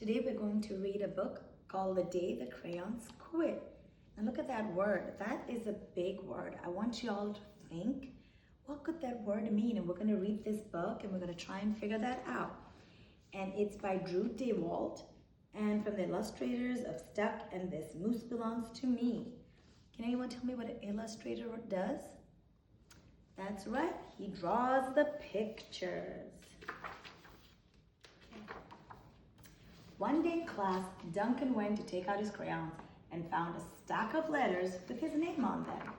Today we're going to read a book called The Day the Crayons Quit. And look at that word. That is a big word. I want you all to think, what could that word mean? And we're going to read this book and we're going to try and figure that out. And it's by Drew DeWalt and from the illustrators of Stuck and This Moose Belongs to Me. Can anyone tell me what an illustrator does? That's right, he draws the pictures. One day in class, Duncan went to take out his crayons and found a stack of letters with his name on them.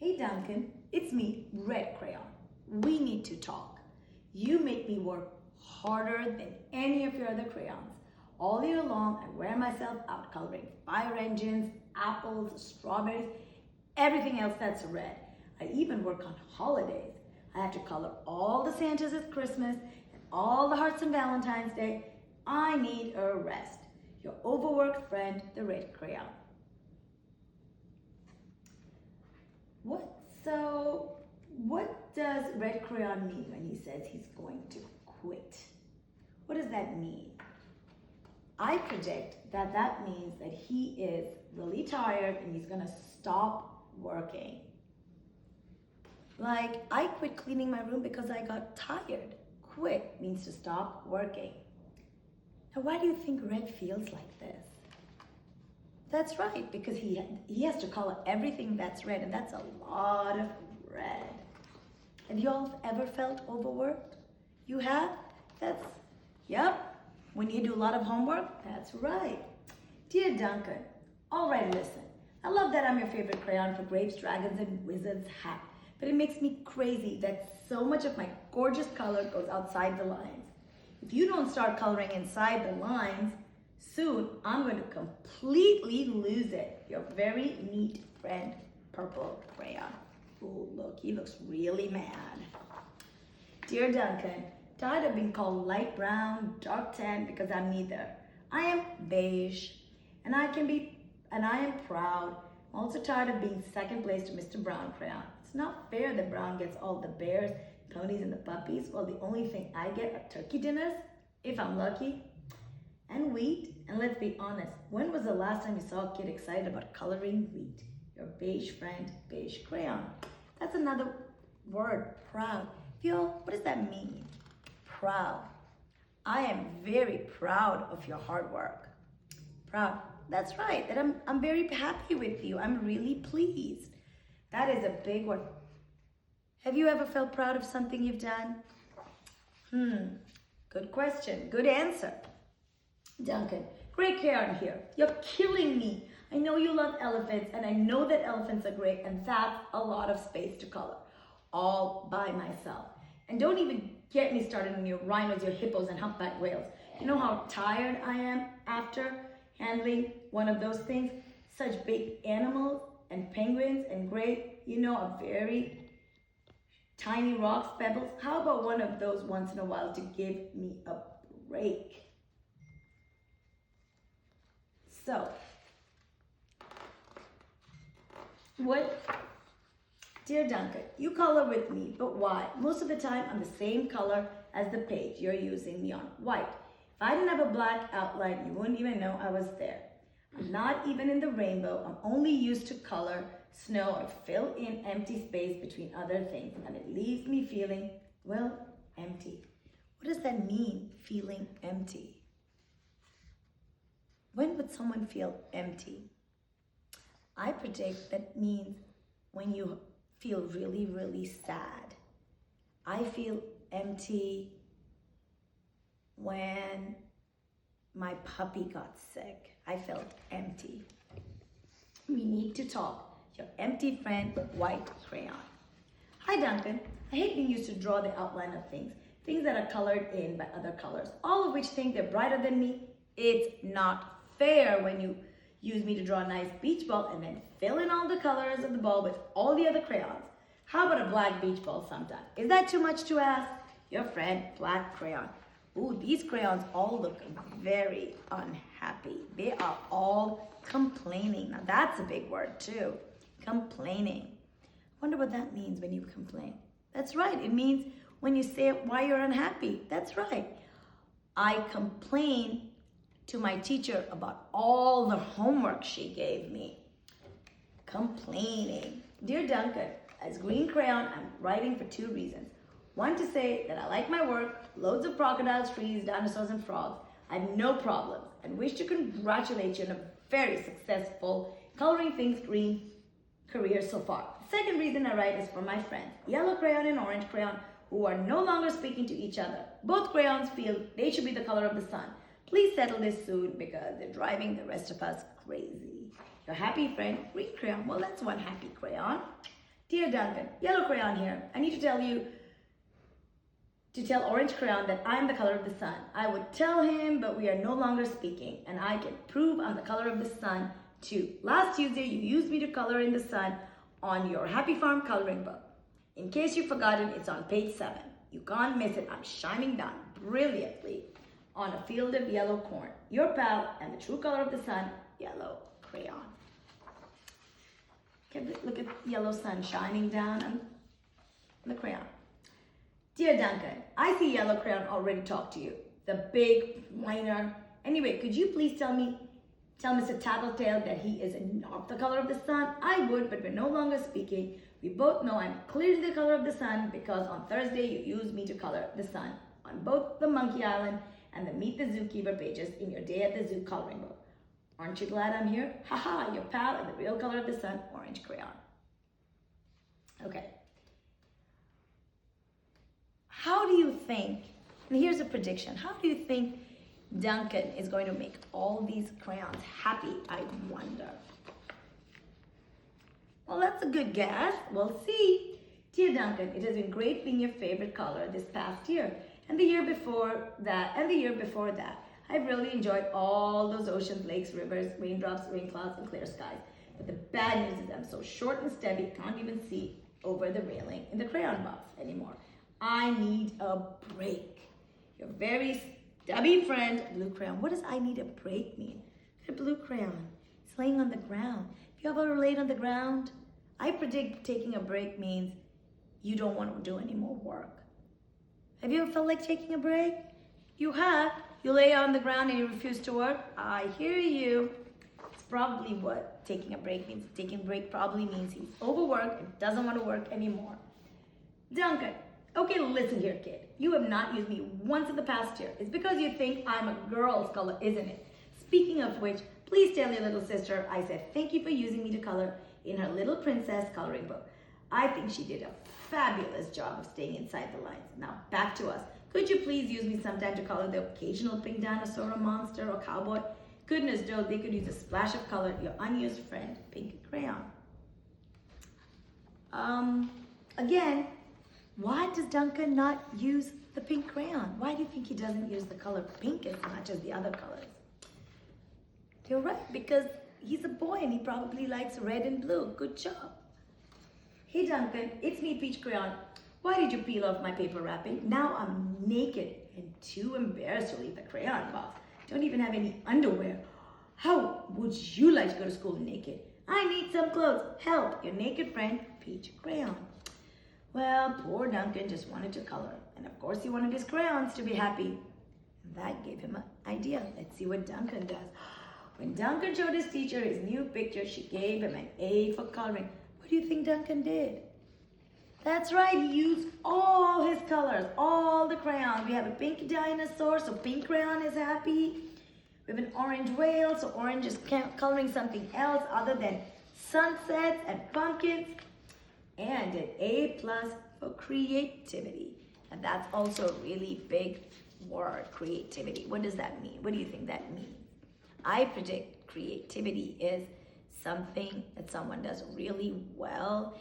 Hey Duncan, it's me, Red Crayon. We need to talk. You make me work harder than any of your other crayons. All year long, I wear myself out coloring fire engines, apples, strawberries, everything else that's red. I even work on holidays. I have to color all the Santas at Christmas and all the hearts on Valentine's Day. I need a rest. Your overworked friend, the Red Crayon. What does Red Crayon mean when he says he's going to quit? What does that mean? I predict that that means that he is really tired and he's gonna stop working. Like, I quit cleaning my room because I got tired. Quit means to stop working. Now, why do you think Red feels like this? That's right, because he has to color everything that's red, and that's a lot of red. Have you all ever felt overworked? You have? Yep. When you do a lot of homework? That's right. Dear Duncan, all right, listen. I love that I'm your favorite crayon for grapes, dragons, and wizards hat. But it makes me crazy that so much of my gorgeous color goes outside the lines. If you don't start coloring inside the lines, soon I'm going to completely lose it. Your very neat friend, Purple Crayon. Oh, look, he looks really mad. Dear Duncan, tired of being called light brown, dark tan because I'm neither. I am beige, and I am proud. I'm also tired of being second place to Mr. Brown Crayon. It's not fair that Brown gets all the bears, ponies, and the puppies, while the only thing I get are turkey dinners, if I'm lucky, and wheat. And let's be honest, when was the last time you saw a kid excited about coloring wheat? Your beige friend, Beige Crayon. That's another word, proud. Phil, what does that mean? Proud. I am very proud of your hard work. Proud. That's right, that I'm very happy with you. I'm really pleased. That is a big one. Have you ever felt proud of something you've done? Good question, good answer. Duncan, great crayon here. You're killing me. I know you love elephants, and I know that elephants are great, and that's a lot of space to color, all by myself. And don't even get me started on your rhinos, your hippos, and humpback whales. You know how tired I am after handling one of those things? Such big animals and penguins and great, a very tiny rocks, pebbles. How about one of those once in a while to give me a break? So, dear Duncan, you color with me, but why? Most of the time, I'm the same color as the page you're using me on, white. If I didn't have a black outline, you wouldn't even know I was there. I'm not even in the rainbow. I'm only used to color, snow, or fill in empty space between other things, and it leaves me feeling, well, empty. What does that mean, feeling empty? When would someone feel empty? I predict that means when you feel really, really sad. I feel empty when my puppy got sick. I felt empty. We need to talk. Your empty friend, White Crayon. Hi Duncan. I hate being used to draw the outline of things that are colored in by other colors, all of which think they're brighter than me. It's not fair when you use me to draw a nice beach ball and then fill in all the colors of the ball with all the other crayons. How about a black beach ball sometime? Is that too much to ask? Your friend, Black Crayon. Ooh, these crayons all look very unhappy. They are all complaining. Now that's a big word too, complaining. Wonder what that means when you complain. That's right, it means when you say why you're unhappy. That's right. I complained to my teacher about all the homework she gave me. Complaining. Dear Duncan, as green crayon, I'm writing for 2 reasons. One, to say that I like my work, loads of crocodiles, trees, dinosaurs, and frogs. I have no problems, and wish to congratulate you on a very successful coloring things green career so far. The second reason I write is for my friends, yellow crayon and orange crayon, who are no longer speaking to each other. Both crayons feel they should be the color of the sun. Please settle this soon because they're driving the rest of us crazy. Your happy friend, green crayon. Well, that's one happy crayon. Dear Duncan, yellow crayon here. I need to tell orange crayon that I'm the color of the sun. I would tell him, but we are no longer speaking, and I can prove I'm the color of the sun too. Last Tuesday, you used me to color in the sun on your Happy Farm coloring book. In case you've forgotten, it's on page 7. You can't miss it. I'm shining down brilliantly on a field of yellow corn. Your pal and the true color of the sun, yellow crayon. Okay, look at yellow sun shining down on the crayon. Dear Duncan, I see yellow crayon already talked to you. The big whiner. Anyway, could you please tell Mr. Tattletale that he is not the color of the sun? I would, but we're no longer speaking. We both know I'm clearly the color of the sun because on Thursday you used me to color the sun on both the Monkey Island and the Meet the Zookeeper pages in your Day at the Zoo coloring book. Aren't you glad I'm here? Haha, your pal and the real color of the sun, orange crayon. Okay. How do you think, and here's a prediction, how do you think Duncan is going to make all these crayons happy, I wonder? Well, that's a good guess. We'll see. Dear Duncan, it has been great being your favorite color this past year, and the year before that, and the year before that. I've really enjoyed all those oceans, lakes, rivers, raindrops, rain clouds, and clear skies. But the bad news is I'm so short and stubby, can't even see over the railing in the crayon box anymore. I need a break. Your very stubby friend, blue crayon. What does I need a break mean? A blue crayon. It's laying on the ground. Have you ever laid on the ground? I predict taking a break means you don't want to do any more work. Have you ever felt like taking a break? You have. You lay on the ground and you refuse to work? I hear you. It's probably what taking a break means. Taking a break probably means he's overworked and doesn't want to work anymore. Duncan, okay, listen here, kid. You have not used me once in the past year. It's because you think I'm a girl's color, isn't it? Speaking of which, please tell your little sister I said thank you for using me to color in her Little Princess coloring book. I think she did a fabulous job of staying inside the lines. Now, back to us. Could you please use me sometime to color the occasional pink dinosaur or monster or cowboy? Goodness knows they could use a splash of color. Your unused friend, Pink Crayon. Again, why does Duncan not use the pink crayon? Why do you think he doesn't use the color pink as much as the other colors? You're right, because he's a boy and he probably likes red and blue. Good job. Hey Duncan, it's me, Peach Crayon. Why did you peel off my paper wrapping? Now I'm naked and too embarrassed to leave the crayon box. Don't even have any underwear. How would you like to go to school naked? I need some clothes. Help, your naked friend, Peach Crayon. Well, poor Duncan just wanted to color. And of course he wanted his crayons to be happy. And that gave him an idea. Let's see what Duncan does. When Duncan showed his teacher his new picture, she gave him an A for coloring. What do you think Duncan did? That's right, he used all his colors, all the crayons. We have a pink dinosaur, so pink crayon is happy. We have an orange whale, so orange is coloring something else other than sunsets and pumpkins. And an A+ for creativity. And that's also a really big word, creativity. What does that mean? What do you think that means? I predict creativity is something that someone does really well,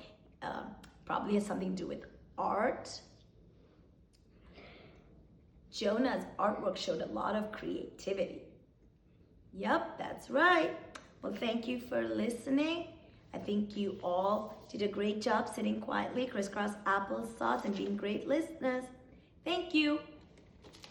probably has something to do with art. Jonah's artwork showed a lot of creativity. Yep, that's right. Well, thank you for listening. I think you all did a great job sitting quietly, crisscross applesauce, and being great listeners. Thank you.